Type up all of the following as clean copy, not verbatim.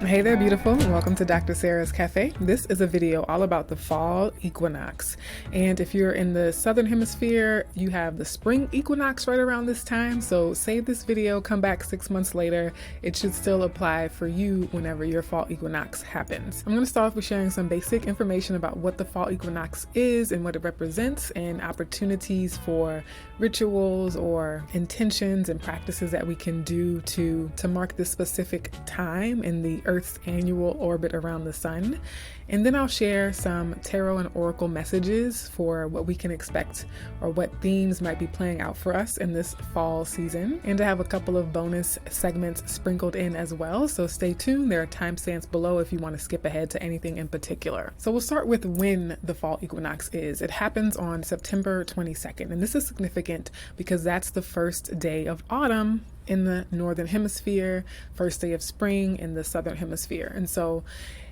Hey there, beautiful, and welcome to Dr. Sarah's Cafe. This is a video all about the fall equinox. And if you're in the southern hemisphere, you have the spring equinox right around this time. So save this video, come back 6 months later. It should still apply for you whenever your fall equinox happens. I'm going to start off with sharing some basic information about what the fall equinox is and what it represents, and opportunities for rituals or intentions and practices that we can do to mark this specific time in the Earth's annual orbit around the sun. And then I'll share some tarot and oracle messages for what we can expect or what themes might be playing out for us in this fall season. And I have a couple of bonus segments sprinkled in as well, so stay tuned. There are timestamps below if you want to skip ahead to anything in particular. So we'll start with when the fall equinox is. It happens on September 22nd, and this is significant because that's the first day of autumn in the northern hemisphere, first day of spring in the southern hemisphere. And so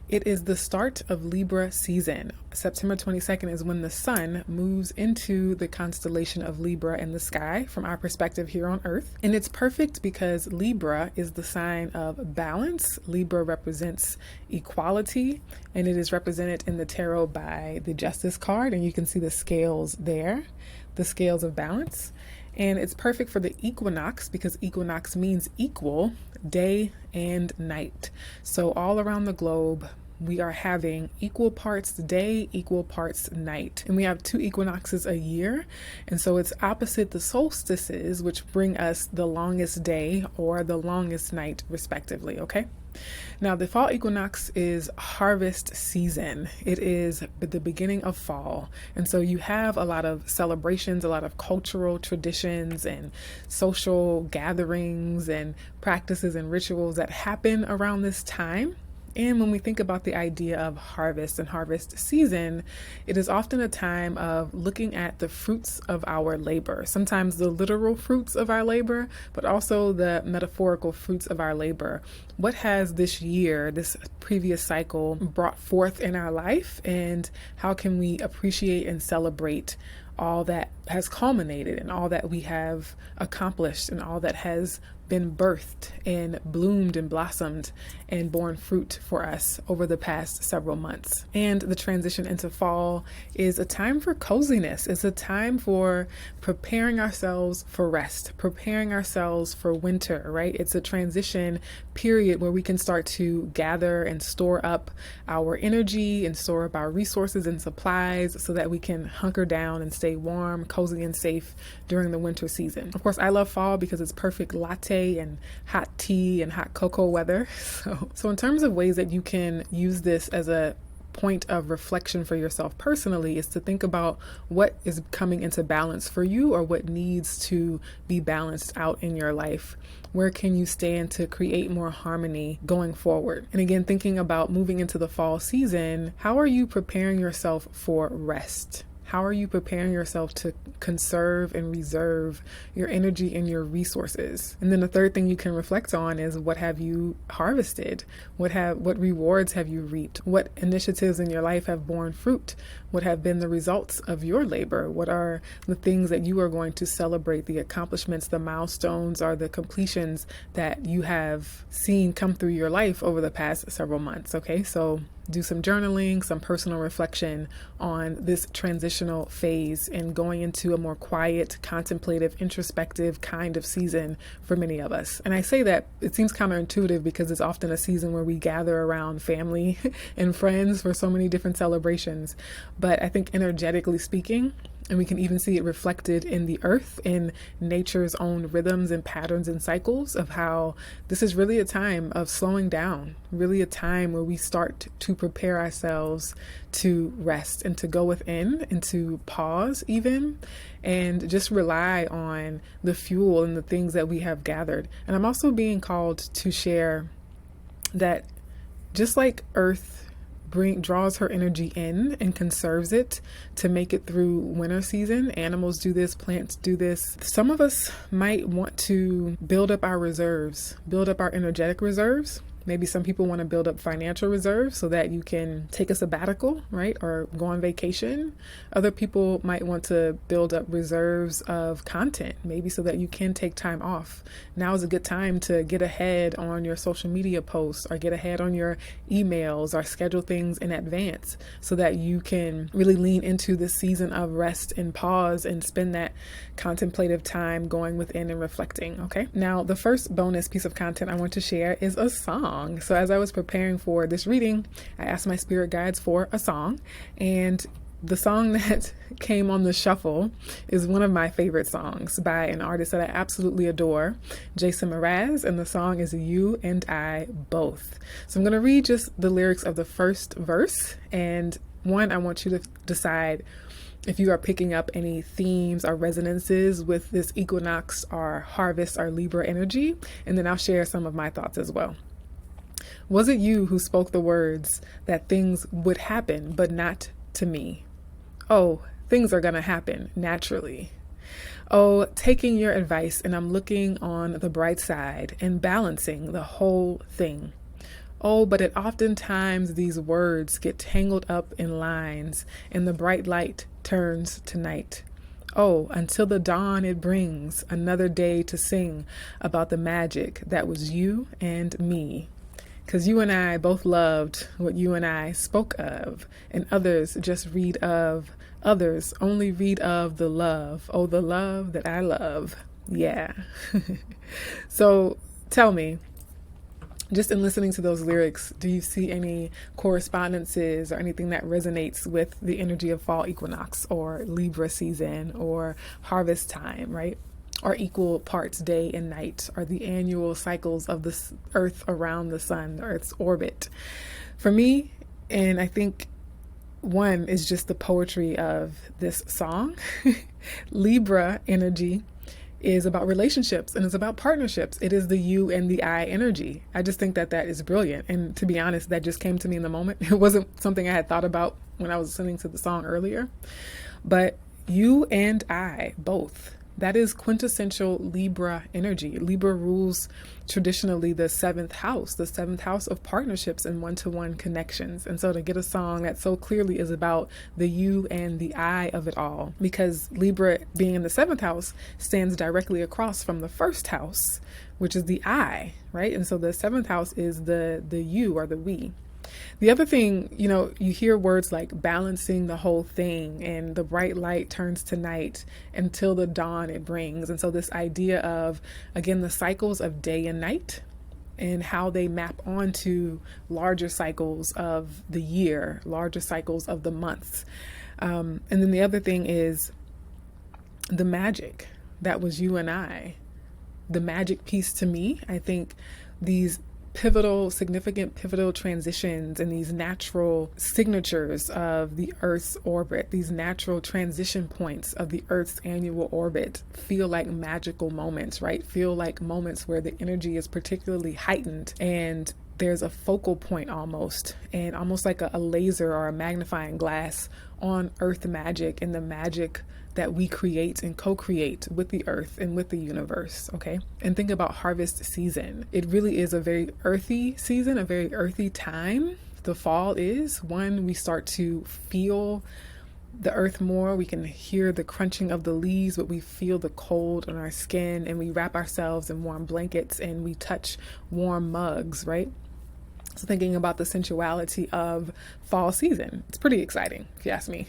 it is the start of Libra season. September 22nd is when the sun moves into the constellation of Libra in the sky from our perspective here on Earth. And it's perfect because Libra is the sign of balance. Libra represents equality, and it is represented in the tarot by the Justice card. And you can see the scales there, the scales of balance. And it's perfect for the equinox because equinox means equal, day and night. So all around the globe, we are having equal parts day, equal parts night. And we have 2 equinoxes a year. And so it's opposite the solstices, which bring us the longest day or the longest night, respectively, okay? Now, the fall equinox is harvest season. It is the beginning of fall. And so you have a lot of celebrations, a lot of cultural traditions and social gatherings and practices and rituals that happen around this time. And when we think about the idea of harvest and harvest season, it is often a time of looking at the fruits of our labor, sometimes the literal fruits of our labor, but also the metaphorical fruits of our labor. What has this year, this previous cycle, brought forth in our life, and how can we appreciate and celebrate all that has culminated and all that we have accomplished and all that has been birthed and bloomed and blossomed and borne fruit for us over the past several months. And the transition into fall is a time for coziness. It's a time for preparing ourselves for rest, preparing ourselves for winter, right? It's a transition period where we can start to gather and store up our energy and store up our resources and supplies so that we can hunker down and stay warm, cozy, and safe during the winter season. Of course, I love fall because it's perfect latte and hot tea and hot cocoa weather. So in terms of ways that you can use this as a point of reflection for yourself personally, is to think about what is coming into balance for you or what needs to be balanced out in your life. Where can you stand to create more harmony going forward? And again, thinking about moving into the fall season, how are you preparing yourself for rest? How are you preparing yourself to conserve and reserve your energy and your resources? And then the third thing you can reflect on is, what have you harvested? What rewards have you reaped? What initiatives in your life have borne fruit? What have been the results of your labor? What are the things that you are going to celebrate, the accomplishments, the milestones, or the completions that you have seen come through your life over the past several months? Okay, so do some journaling, some personal reflection on this transitional phase and going into a more quiet, contemplative, introspective kind of season for many of us. And I say that it seems counterintuitive because it's often a season where we gather around family and friends for so many different celebrations. But I think energetically speaking, and we can even see it reflected in the earth, in nature's own rhythms and patterns and cycles, of how this is really a time of slowing down, really a time where we start to prepare ourselves to rest and to go within and to pause even, and just rely on the fuel and the things that we have gathered. And I'm also being called to share that just like earth draws her energy in and conserves it to make it through winter season. Animals do this, plants do this. Some of us might want to build up our reserves, build up our energetic reserves, Maybe some people want to build up financial reserves so that you can take a sabbatical, right? Or go on vacation. Other people might want to build up reserves of content, maybe so that you can take time off. Now is a good time to get ahead on your social media posts or get ahead on your emails or schedule things in advance so that you can really lean into this season of rest and pause and spend that contemplative time going within and reflecting. Okay. Now, the first bonus piece of content I want to share is a song. So as I was preparing for this reading, I asked my spirit guides for a song, and the song that came on the shuffle is one of my favorite songs by an artist that I absolutely adore, Jason Mraz, and the song is You and I Both. So I'm going to read just the lyrics of the first verse, and I want you to decide if you are picking up any themes or resonances with this equinox or harvest or Libra energy, and then I'll share some of my thoughts as well. Was it you who spoke the words that things would happen, but not to me? Oh, things are going to happen naturally. Oh, taking your advice, and I'm looking on the bright side and balancing the whole thing. Oh, but oftentimes these words get tangled up in lines, and the bright light turns to night. Oh, until the dawn it brings another day to sing about the magic that was you and me. 'Cause you and I both loved what you and I spoke of, and others just read of, others only read of the love. Oh, the love that I love. Yeah. So tell me, just in listening to those lyrics, do you see any correspondences or anything that resonates with the energy of fall equinox or Libra season or harvest time, right? Or equal parts day and night, or the annual cycles of the earth around the sun, the earth's orbit? For me, and I think one is just the poetry of this song, Libra energy is about relationships and it's about partnerships. It is the you and the I energy. I just think that is brilliant. And to be honest, that just came to me in the moment. It wasn't something I had thought about when I was listening to the song earlier. But you and I both. That is quintessential Libra energy. Libra rules traditionally the seventh house of partnerships and one-to-one connections. And so to get a song that so clearly is about the you and the I of it all, because Libra being in the seventh house stands directly across from the first house, which is the I, right? And so the seventh house is the you or the we. The other thing, you hear words like balancing the whole thing and the bright light turns to night until the dawn it brings. And so this idea of, again, the cycles of day and night and how they map onto larger cycles of the year, larger cycles of the months. And then the other thing is the magic that was you and I. The magic piece to me, I think these significant pivotal transitions and these natural signatures of the Earth's orbit, these natural transition points of the Earth's annual orbit feel like magical moments, right? Feel like moments where the energy is particularly heightened and there's a focal point almost like a laser or a magnifying glass on Earth magic and the magic that we create and co-create with the earth and with the universe, okay? And think about harvest season. It really is a very earthy season, a very earthy time. The fall is when we start to feel the earth more. We can hear the crunching of the leaves, but we feel the cold on our skin, and we wrap ourselves in warm blankets and we touch warm mugs, right? So thinking about the sensuality of fall season, it's pretty exciting, if you ask me.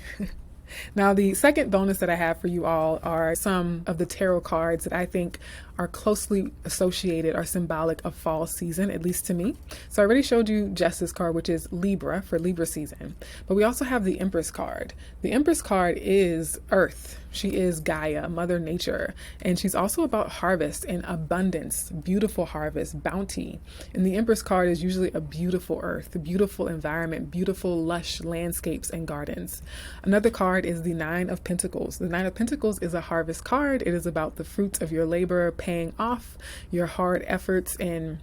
Now, the second bonus that I have for you all are some of the tarot cards that I think are closely associated or symbolic of fall season, at least to me. So I already showed you Justice card, which is Libra for Libra season, but we also have the Empress card. The Empress card is Earth. She is Gaia, Mother Nature, and she's also about harvest and abundance, beautiful harvest, bounty. And the Empress card is usually a beautiful earth, a beautiful environment, beautiful lush landscapes and gardens. Another card is the Nine of Pentacles. The Nine of Pentacles is a harvest card. It is about the fruits of your labor paying off, your hard efforts, and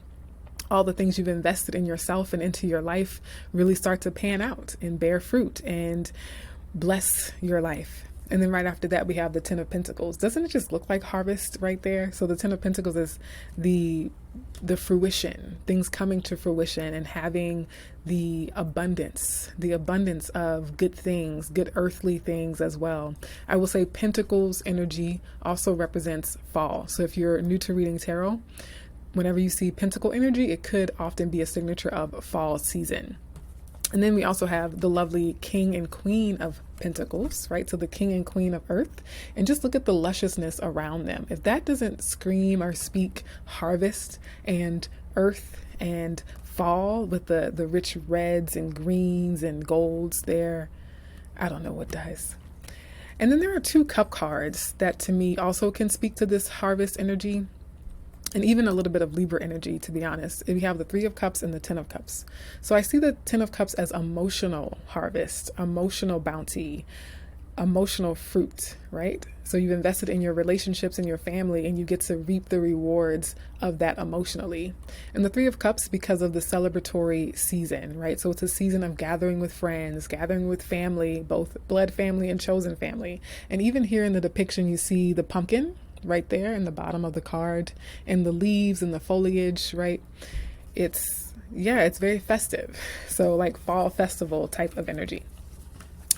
all the things you've invested in yourself and into your life really start to pan out and bear fruit and bless your life. And then right after that, we have the Ten of Pentacles. Doesn't it just look like harvest right there? So the Ten of Pentacles is the fruition, things coming to fruition and having the abundance of good things, good earthly things as well. I will say Pentacles energy also represents fall. So if you're new to reading tarot, whenever you see Pentacle energy, it could often be a signature of fall season. And then we also have the lovely King and Queen of Pentacles, right? So the King and Queen of Earth. And just look at the lusciousness around them. If that doesn't scream or speak harvest and earth and fall with the rich reds and greens and golds there, I don't know what does. And then there are 2 cup cards that to me also can speak to this harvest energy. And even a little bit of Libra energy, to be honest. We have the 3 of Cups and the 10 of Cups. So I see the 10 of Cups as emotional harvest, emotional bounty, emotional fruit, right? So you've invested in your relationships and your family, and you get to reap the rewards of that emotionally. And the 3 of Cups, because of the celebratory season, right? So it's a season of gathering with friends, gathering with family, both blood family and chosen family. And even here in the depiction, you see the pumpkin right there in the bottom of the card, and the leaves and the foliage, right? It's very festive. So like fall festival type of energy.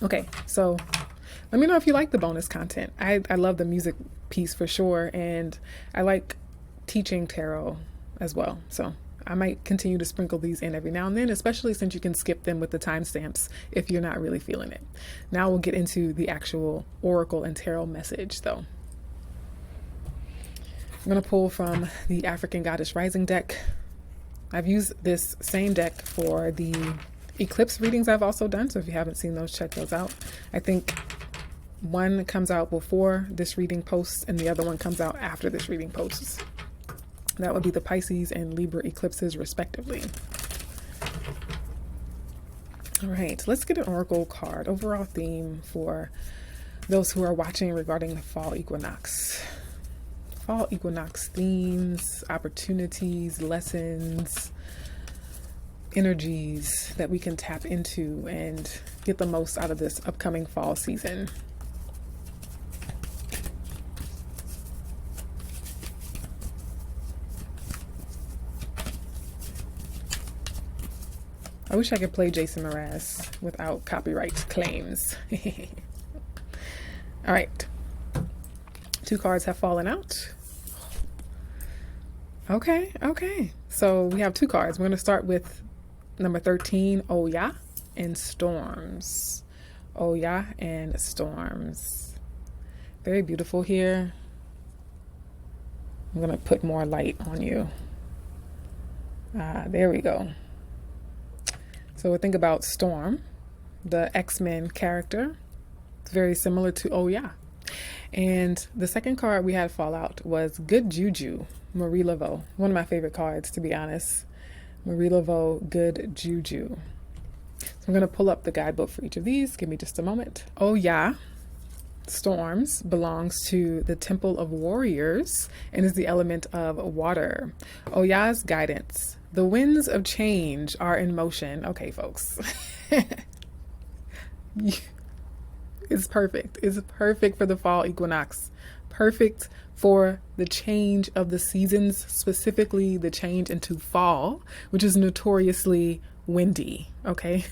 Okay, so let me know if you like the bonus content. I love the music piece for sure, and I like teaching tarot as well. So I might continue to sprinkle these in every now and then, especially since you can skip them with the timestamps if you're not really feeling it. Now we'll get into the actual oracle and tarot message though. I'm going to pull from the African Goddess Rising deck. I've used this same deck for the eclipse readings I've also done. So if you haven't seen those, check those out. I think one comes out before this reading posts and the other one comes out after this reading posts. That would be the Pisces and Libra eclipses respectively. All right, let's get an oracle card. Overall theme for those who are watching regarding the fall equinox. Fall equinox themes, opportunities, lessons, energies that we can tap into and get the most out of this upcoming fall season. I wish I could play Jason Mraz without copyright claims. All right. 2 cards have fallen out. Okay. So we have 2 cards. We're going to start with number 13, Oya and Storms. Oya and Storms. Very beautiful here. I'm going to put more light on you. There we go. So we think about Storm, the X-Men character. It's very similar to Oya. And the second card we had fall out was Good JuJu, Marie Laveau. One of my favorite cards, to be honest. Marie Laveau, Good JuJu. So I'm going to pull up the guidebook for each of these. Give me just a moment. Oya, Storms, belongs to the Temple of Warriors and is the element of water. Oya's guidance. The winds of change are in motion. Okay, folks. It's perfect. It's perfect for the fall equinox. Perfect for the change of the seasons, specifically the change into fall, which is notoriously windy. Okay.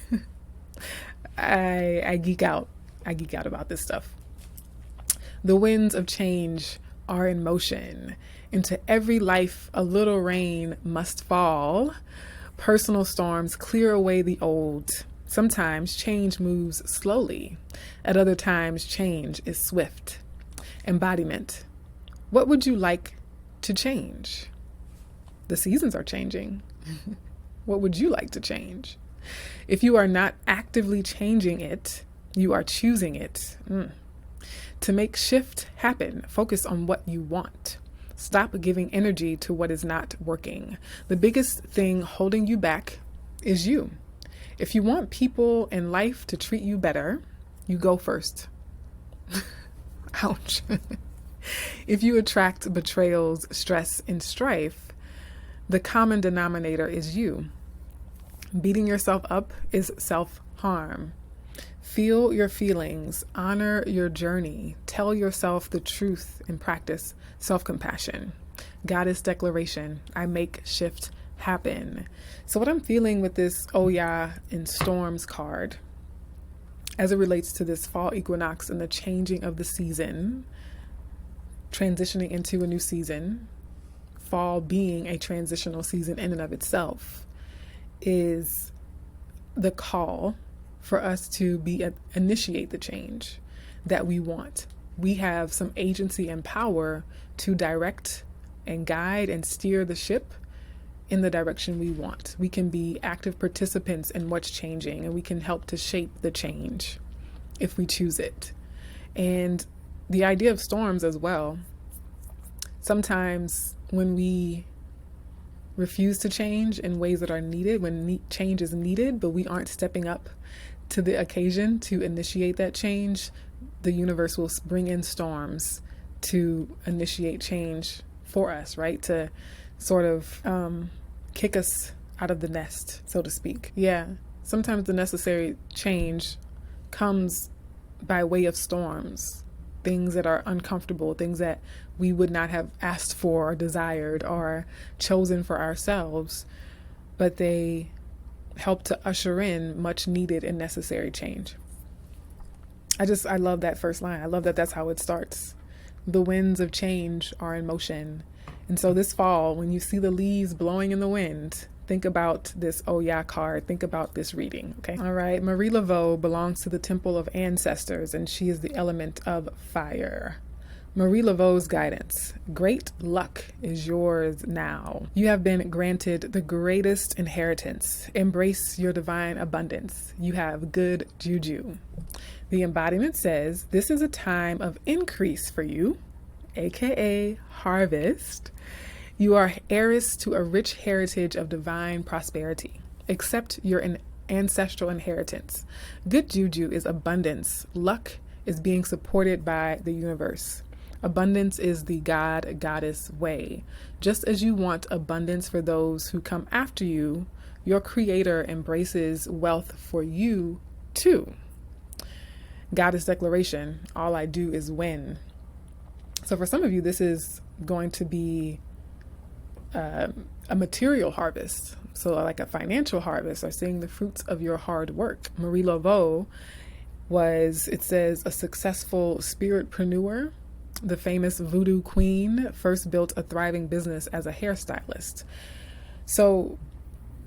I geek out. I geek out about this stuff. The winds of change are in motion. Into every life, a little rain must fall. Personal storms clear away the old. Sometimes change moves slowly. At other times, change is swift. Embodiment. What would you like to change? The seasons are changing. What would you like to change? If you are not actively changing it, you are choosing it. To make shift happen, focus on what you want. Stop giving energy to what is not working. The biggest thing holding you back is you. If you want people in life to treat you better, you go first. Ouch. If you attract betrayals, stress, and strife, the common denominator is you. Beating yourself up is self-harm. Feel your feelings, honor your journey, tell yourself the truth, and practice self-compassion. Goddess declaration, I make shift happen. So what I'm feeling with this Oya in Storms card, as it relates to this fall equinox and the changing of the season, transitioning into a new season, fall being a transitional season in and of itself, is the call for us to initiate the change that we want. We have some agency and power to direct and guide and steer the ship in the direction we want. We can be active participants in what's changing, and we can help to shape the change if we choose it. And the idea of storms as well. Sometimes when we refuse to change in ways that are needed, when change is needed, but we aren't stepping up to the occasion to initiate that change, the universe will bring in storms to initiate change for us, right? To sort of kick us out of the nest, so to speak. Yeah, sometimes the necessary change comes by way of storms, things that are uncomfortable, things that we would not have asked for or desired or chosen for ourselves, but they help to usher in much needed and necessary change. I love that first line. I love that that's how it starts. The winds of change are in motion. And so this fall, when you see the leaves blowing in the wind, think about this Oya card. Think about this reading, okay? All right, Marie Laveau belongs to the Temple of Ancestors, and she is the element of fire. Marie Laveau's guidance. Great luck is yours now. You have been granted the greatest inheritance. Embrace your divine abundance. You have good JuJu. The embodiment says, this is a time of increase for you, aka harvest. You are heiress to a rich heritage of divine prosperity. Accept your ancestral inheritance. Good JuJu is abundance. Luck is being supported by the universe. Abundance is the God-goddess way. Just as you want abundance for those who come after you, your creator embraces wealth for you too. Goddess declaration, all I do is win. So for some of you, this is going to be a material harvest. So like a financial harvest, or seeing the fruits of your hard work. Marie Laveau was, it says, a successful spiritpreneur. The famous voodoo queen first built a thriving business as a hairstylist. So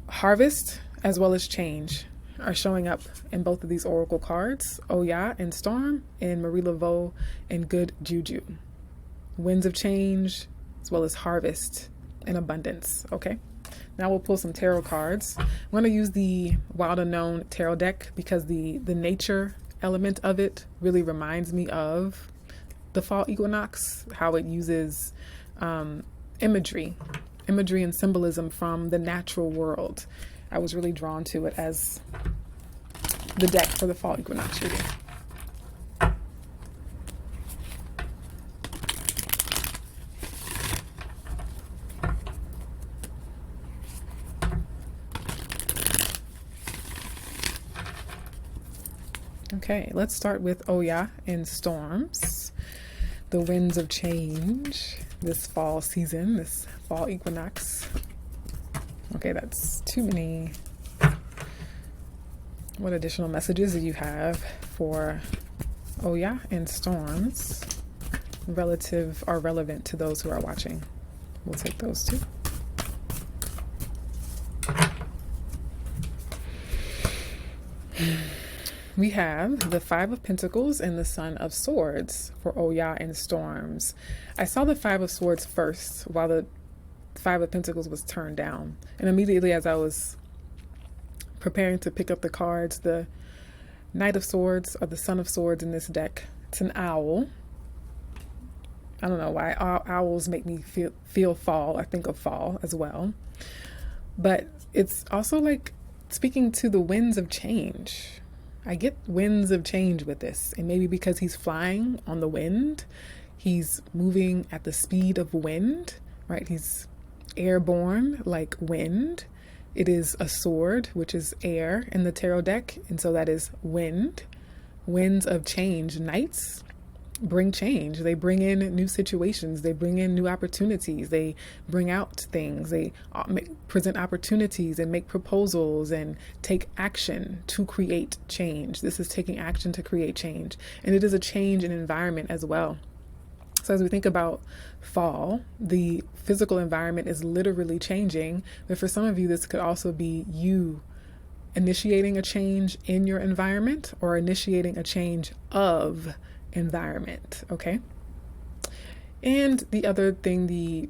harvest as well as change are showing up in both of these oracle cards, Oya and Storm, and Marie Laveau and Good JuJu. Winds of change as well as harvest and abundance. Okay, now we'll pull some tarot cards. I'm going to use the Wild Unknown tarot deck because the nature element of it really reminds me of the fall equinox, how it uses imagery and symbolism from the natural world. I was really drawn to it as the deck for the fall equinox reading. Okay, let's start with Oya and Storms. The winds of change this fall season, this fall equinox. Okay, that's too many. What additional messages do you have for Oya and Storms relative or relevant to those who are watching? We'll take those two. We have the Five of Pentacles and the Son of Swords for Oya and Storms. I saw the Five of Swords first while the Five of Pentacles was turned down. And immediately as I was preparing to pick up the cards, the Knight of Swords or the Son of Swords in this deck, it's an owl. I don't know why owls make me feel fall. I think of fall as well. But it's also like speaking to the winds of change. I get winds of change with this, and maybe because he's flying on the wind, he's moving at the speed of wind, right? He's airborne like wind. It is a sword, which is air in the tarot deck, and so that is wind. winds of change. Nights bring change. They bring in new situations. They bring in new opportunities. They bring out things. They present opportunities and make proposals and take action to create change. This is taking action to create change. And it is a change in environment as well. So as we think about fall, the physical environment is literally changing. But for some of you, this could also be you initiating a change in your environment or initiating a change of environment. Okay. And the other thing the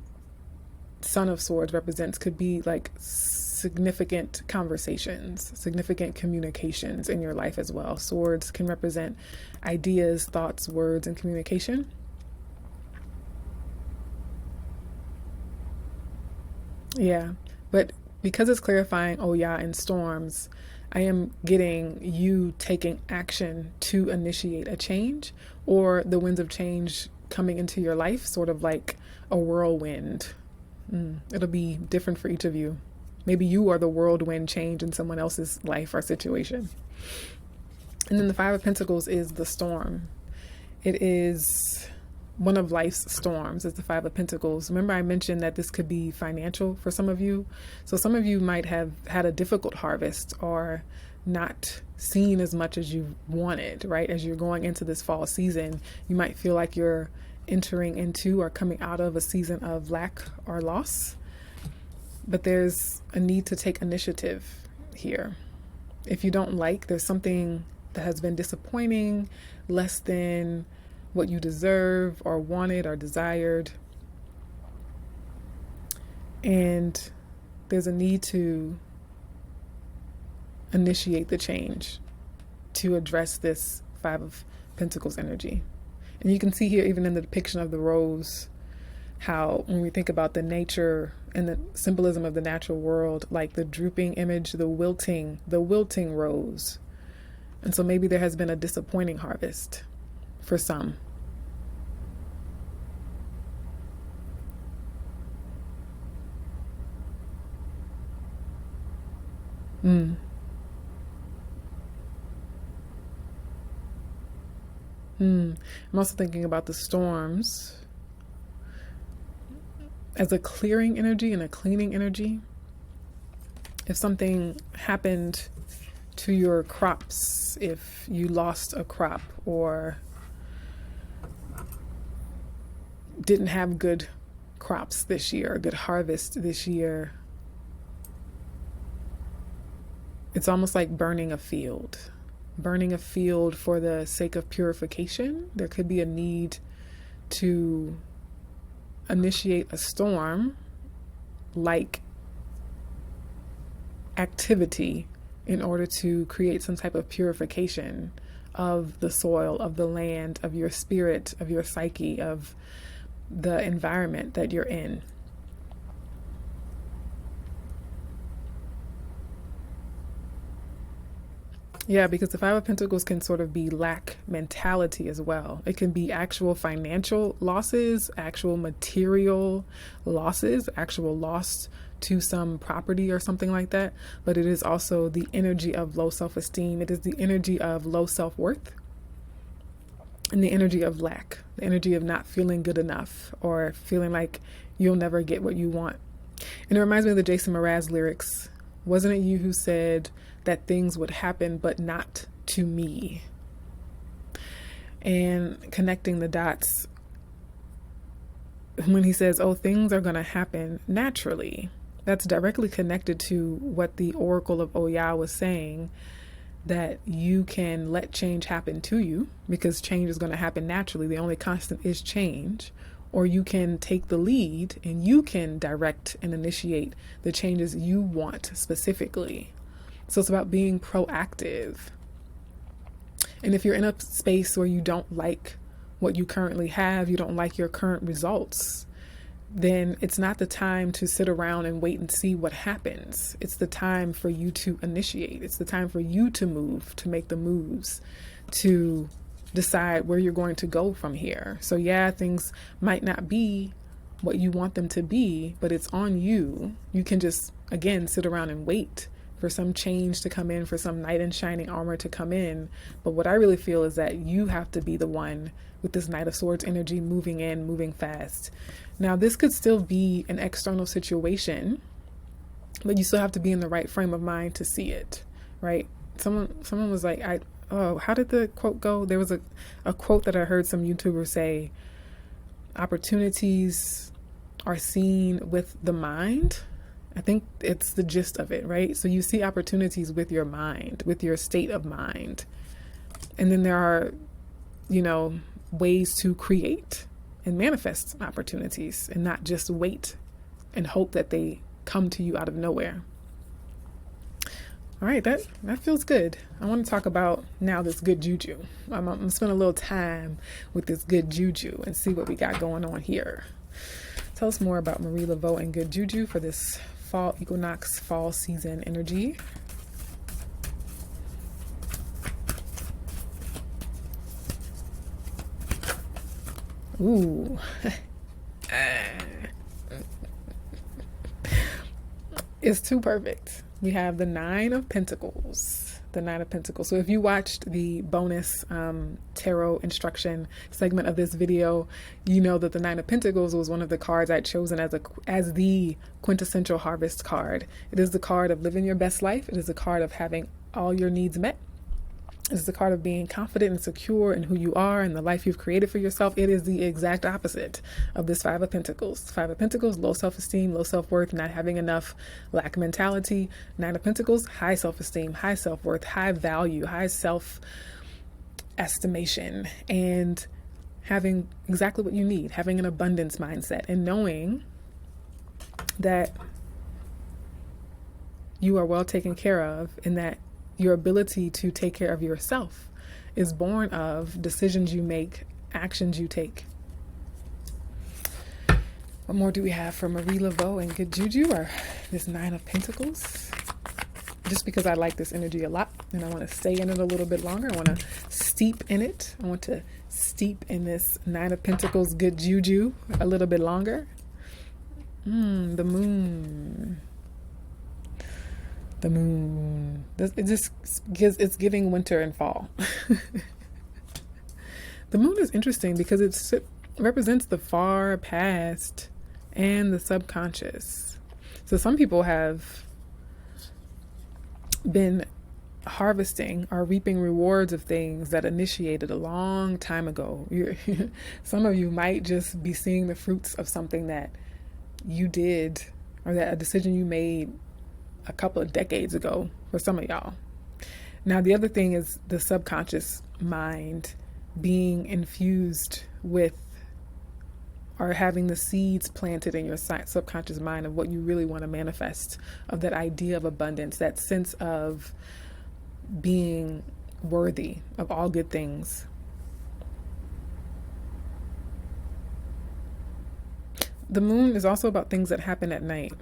Son of Swords represents could be like significant conversations, significant communications in your life as well. Swords can represent ideas, thoughts, words, and communication. Yeah, but because it's clarifying Oya and storms, I am getting you taking action to initiate a change, or the winds of change coming into your life, sort of like a whirlwind. It'll be different for each of you. Maybe you are the whirlwind change in someone else's life or situation. And then the Five of Pentacles is the storm. It is one of life's storms, is the Five of Pentacles. Remember, I mentioned that this could be financial for some of you. So some of you might have had a difficult harvest or not seen as much as you wanted, right? As you're going into this fall season, you might feel like you're entering into or coming out of a season of lack or loss. But there's a need to take initiative here. If you don't like, there's something that has been disappointing, less than what you deserve or wanted or desired. And there's a need to initiate the change to address this Five of Pentacles energy. And you can see here, even in the depiction of the rose, how when we think about the nature and the symbolism of the natural world, like the drooping image, the wilting rose. And so maybe there has been a disappointing harvest for some. I'm also thinking about the storms as a clearing energy and a cleaning energy. If something happened to your crops, if you lost a crop or didn't have good crops this year, a good harvest this year, it's almost like burning a field for the sake of purification. There could be a need to initiate a storm like activity in order to create some type of purification of the soil, of the land, of your spirit, of your psyche, of the environment that you're in. Yeah, because the Five of Pentacles can sort of be lack mentality as well. It can be actual financial losses, actual material losses, actual loss to some property or something like that. But it is also the energy of low self-esteem. It is the energy of low self-worth and the energy of lack, the energy of not feeling good enough or feeling like you'll never get what you want. And it reminds me of the Jason Mraz lyrics. Wasn't it you who said that things would happen, but not to me? And connecting the dots when he says, oh, things are going to happen naturally. That's directly connected to what the Oracle of Oya was saying, that you can let change happen to you because change is going to happen naturally. The only constant is change. Or you can take the lead and you can direct and initiate the changes you want specifically. So it's about being proactive. And if you're in a space where you don't like what you currently have, you don't like your current results, then it's not the time to sit around and wait and see what happens. It's the time for you to initiate. It's the time for you to move, to make the moves, to decide where you're going to go from here. So yeah, things might not be what you want them to be, but it's on you. You can just, again, sit around and wait for some change to come in, for some knight in shining armor to come in. But what I really feel is that you have to be the one with this Knight of Swords energy moving in, moving fast. Now, this could still be an external situation, but you still have to be in the right frame of mind to see it, right? Someone was like, how did the quote go? There was a quote that I heard some YouTubers say, opportunities are seen with the mind. I think it's the gist of it, right? So you see opportunities with your mind, with your state of mind. And then there are, ways to create and manifest opportunities and not just wait and hope that they come to you out of nowhere. All right, that feels good. I want to talk about now this good juju. I'm going to spend a little time with this good juju and see what we got going on here. Tell us more about Marie Laveau and good juju for this fall equinox, fall season energy. Ooh. It's too perfect. We have the Nine of Pentacles. The Nine of Pentacles. So if you watched the bonus tarot instruction segment of this video, you know that the Nine of Pentacles was one of the cards I'd chosen as the quintessential harvest card. It is the card of living your best life. It is the card of having all your needs met. It's the card of being confident and secure in who you are and the life you've created for yourself. It is the exact opposite of this Five of Pentacles. Five of Pentacles, low self-esteem, low self-worth, not having enough, lack mentality. Nine of Pentacles, high self-esteem, high self-worth, high value, high self-estimation, and having exactly what you need, having an abundance mindset and knowing that you are well taken care of and that your ability to take care of yourself is born of decisions you make, actions you take. What more do we have for Marie Laveau and good juju, or this Nine of Pentacles? Just because I like this energy a lot and I want to stay in it a little bit longer. I want to steep in it. I want to steep in this Nine of Pentacles good juju a little bit longer. The moon. The moon. It's giving winter and fall. The moon is interesting because it represents the far past and the subconscious. So some people have been harvesting or reaping rewards of things that initiated a long time ago. Some of you might just be seeing the fruits of something that you did or that a decision you made a couple of decades ago for some of y'all. Now, the other thing is the subconscious mind being infused with or having the seeds planted in your subconscious mind of what you really want to manifest, of that idea of abundance, that sense of being worthy of all good things. The moon is also about things that happen at night.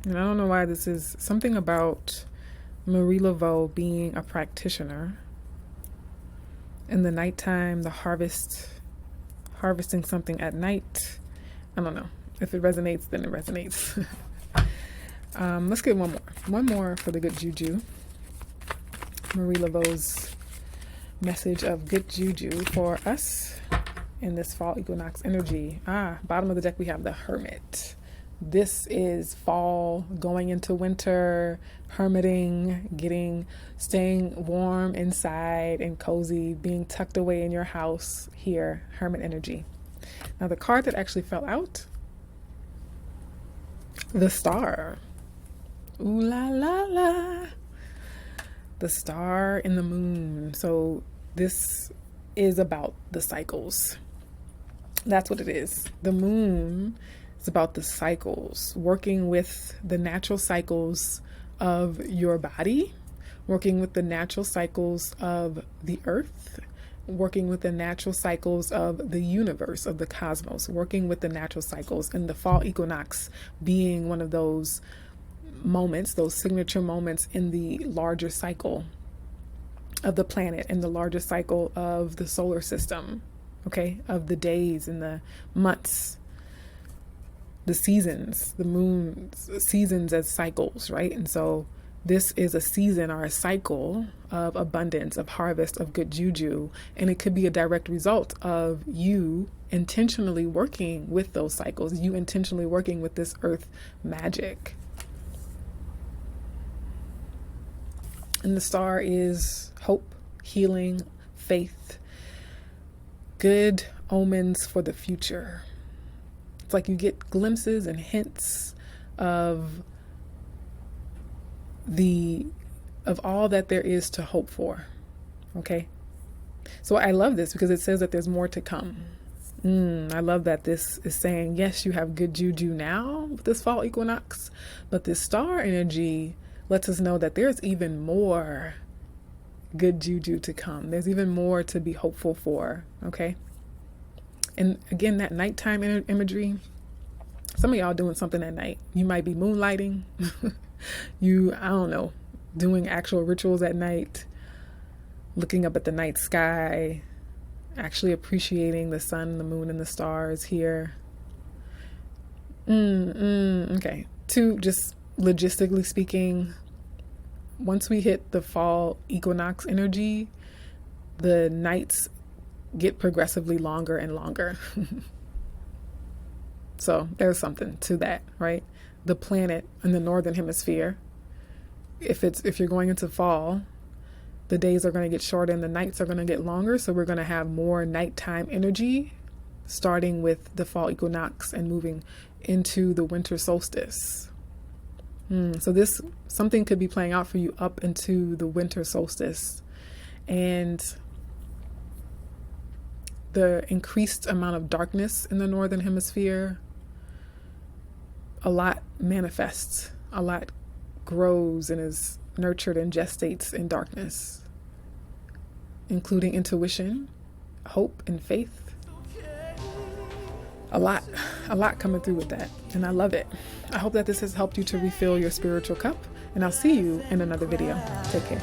And I don't know why this is something about Marie Laveau being a practitioner. In the nighttime, the harvesting something at night. I don't know. If it resonates, then it resonates. Let's get one more. One more for the good juju. Marie Laveau's message of good juju for us in this fall equinox energy. Bottom of the deck, we have the Hermit. This is fall, going into winter, hermiting, staying warm inside and cozy, being tucked away in your house here, Hermit energy. Now the card that actually fell out, the Star. Ooh la la la. The Star in the moon. So this is about the cycles. That's what it is. The moon is about the cycles, working with the natural cycles of your body, working with the natural cycles of the earth, working with the natural cycles of the universe, of the cosmos, working with the natural cycles, and the fall equinox being one of those moments, those signature moments in the larger cycle of the planet, in the larger cycle of the solar system, okay, of the days and the months. the seasons, the moon's seasons as cycles, right? And so this is a season or a cycle of abundance, of harvest, of good juju. And it could be a direct result of you intentionally working with those cycles, you intentionally working with this earth magic. And the star is hope, healing, faith, good omens for the future. It's like you get glimpses and hints of all that there is to hope for. Okay. So I love this because it says that there's more to come. I love that this is saying, yes, you have good juju now with this fall equinox, but this star energy lets us know that there's even more good juju to come. There's even more to be hopeful for. Okay. And again, that nighttime imagery, some of y'all doing something at night. You might be moonlighting. I don't know, doing actual rituals at night, looking up at the night sky, actually appreciating the sun, the moon, and the stars here. Okay. Just logistically speaking, once we hit the fall equinox energy, the nights get progressively longer and longer. So there's something to that, right? The planet in the northern hemisphere, if you're going into fall, the days are going to get shorter and the nights are going to get longer. So we're going to have more nighttime energy, starting with the fall equinox and moving into the winter solstice. So something could be playing out for you up into the winter solstice. And the increased amount of darkness in the northern hemisphere, a lot manifests, a lot grows and is nurtured and gestates in darkness, including intuition, hope, and faith. A lot coming through with that. And I love it. I hope that this has helped you to refill your spiritual cup. And I'll see you in another video. Take care.